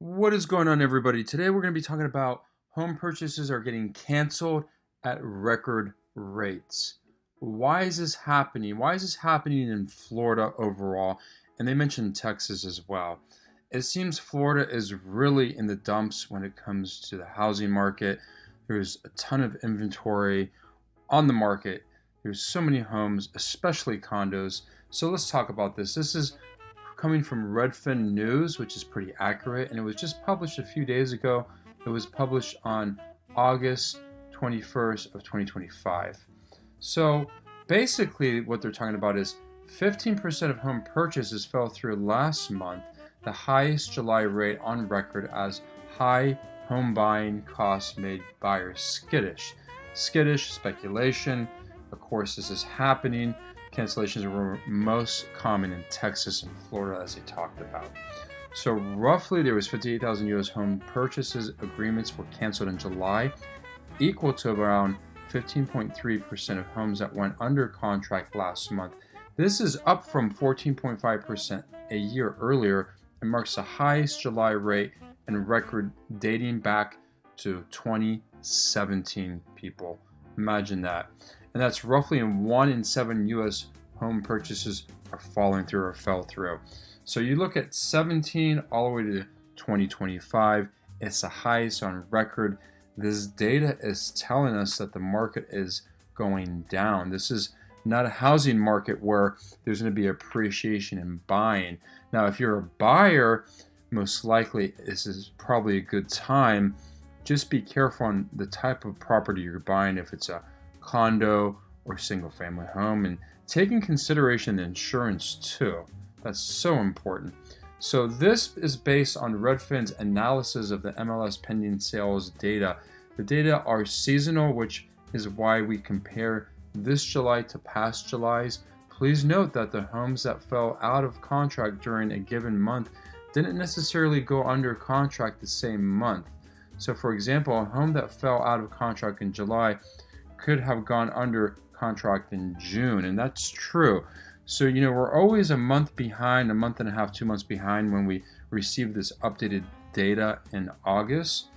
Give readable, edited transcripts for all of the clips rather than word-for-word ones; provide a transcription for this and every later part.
What is going on, everybody? Today we're going to be talking about home purchases are getting canceled at record rates. Why is this happening? Why is this happening in Florida overall? And they mentioned Texas as well. It seems Florida is really in the dumps when it comes to the housing market. There's a ton of inventory on the market. There's so many homes, especially condos. So let's talk about this. This is coming from Redfin News, which is pretty accurate, and it was just published a few days ago. It was published on August 21st of 2025. So basically what they're talking about is 15% of home purchases fell through last month, the highest July rate on record, as high home buying costs made buyers skittish. Skittish, speculation. Of course, this is happening. Cancellations were most common in Texas and Florida, as they talked about. So roughly there was 58,000 U.S. home purchases agreements were canceled in July, equal to around 15.3% of homes that went under contract last month. This is up from 14.5% a year earlier and marks the highest July rate and record dating back to 2017, people. Imagine that. And that's roughly 1 in 7 U.S. home purchases are falling through or fell through. So you look at 17 all the way to 2025, it's the highest on record. This data is telling us that the market is going down. This is not a housing market where there's going to be appreciation in buying. Now, if you're a buyer, most likely this is probably a good time. Just be careful on the type of property you're buying, if it's a condo or single family home, and take in consideration the insurance too. That's so important. So this is based on Redfin's analysis of the MLS pending sales data. The data are seasonal, which is why we compare this July to past Julys. Please note that the homes that fell out of contract during a given month didn't necessarily go under contract the same month. So for example, a home that fell out of contract in July could have gone under contract in June, and that's true. So we're always a month behind, a month and a half, 2 months behind when we receive this updated data in August.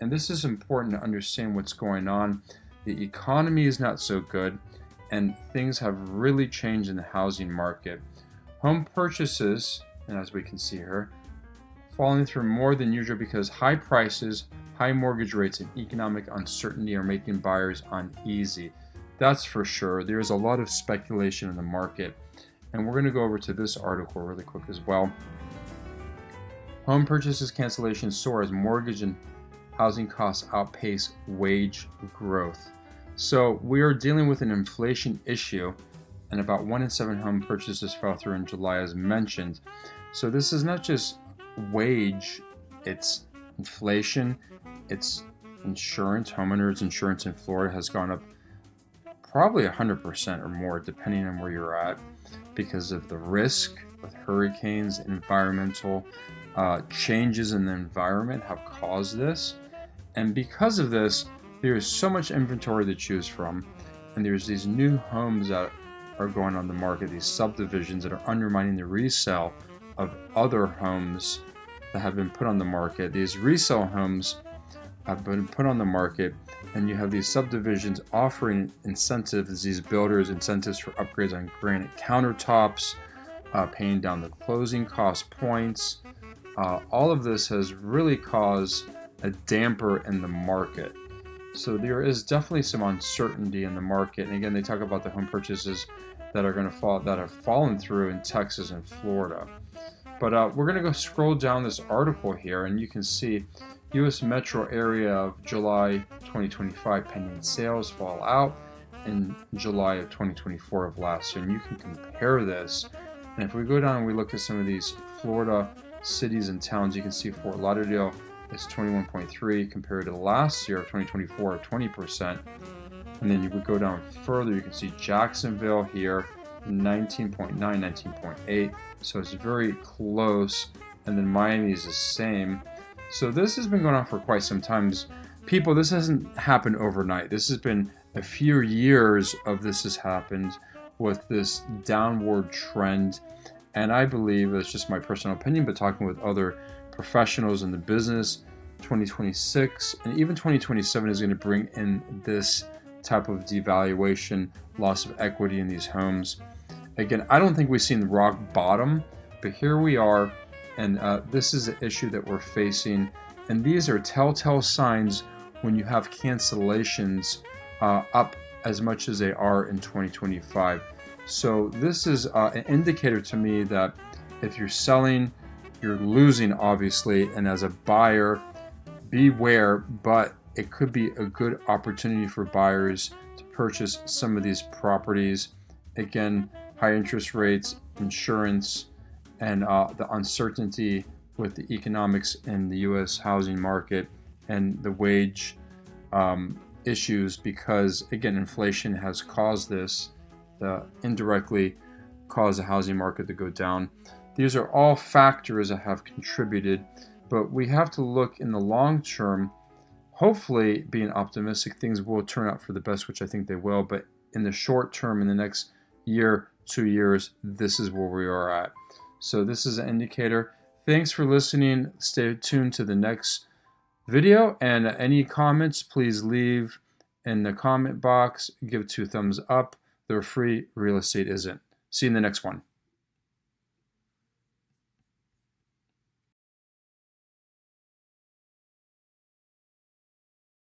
And this is important to understand what's going on. The economy is not so good, and things have really changed in the housing market. Home purchases, and as we can see here, falling through more than usual because high prices, high mortgage rates, and economic uncertainty are making buyers uneasy. That's for sure. There's a lot of speculation in the market. And we're going to go over to this article really quick as well. Home purchases cancellations soar as mortgage and housing costs outpace wage growth. So we are dealing with an inflation issue, and about 1 in 7 home purchases fell through in July, as mentioned. So this is not just wage, it's inflation, it's insurance. Homeowners insurance in Florida has gone up probably 100% or more, depending on where you're at, because of the risk with hurricanes. Environmental changes in the environment have caused this. And because of this, there is so much inventory to choose from. And there's these new homes that are going on the market, these subdivisions that are undermining the resale of other homes that have been put on the market. These resale homes have been put on the market, and you have these subdivisions offering incentives, these builders incentives for upgrades on granite countertops, paying down the closing cost points. All of this has really caused a damper in the market. So there is definitely some uncertainty in the market. And again, they talk about the home purchases that are going to fall, that have fallen through in Texas and Florida. But we're going to go scroll down this article here, and you can see U.S. metro area of July 2025 pending sales fall out in July of 2024 of last year. And you can compare this. And if we go down and we look at some of these Florida cities and towns, you can see Fort Lauderdale is 21.3 compared to last year of 2024 of 20%. And then you would go down further, you can see Jacksonville here, 19.9, 19.8. So it's very close. And then Miami is the same. So this has been going on for quite some time. People, this hasn't happened overnight. This has been a few years of this has happened with this downward trend. And I believe, it's just my personal opinion, but talking with other professionals in the business. 2026 and even 2027 is going to bring in this type of devaluation, loss of equity in these homes. Again, I don't think we've seen the rock bottom, but here we are, and this is an issue that we're facing. And these are telltale signs when you have cancellations up as much as they are in 2025. So this is an indicator to me that if you're selling, you're losing, obviously, and as a buyer, beware, but it could be a good opportunity for buyers to purchase some of these properties. Again, high interest rates, insurance, and the uncertainty with the economics in the U.S. housing market and the wage issues, because again, inflation has caused this, indirectly caused the housing market to go down. These are all factors that have contributed, but we have to look in the long term, hopefully being optimistic, things will turn out for the best, which I think they will. But in the short term, in the next year, 2 years, this is where we are at. So this is an indicator. Thanks for listening. Stay tuned to the next video, and any comments, please leave in the comment box. Give 2 thumbs up. They're free. Real estate isn't. See you in the next one.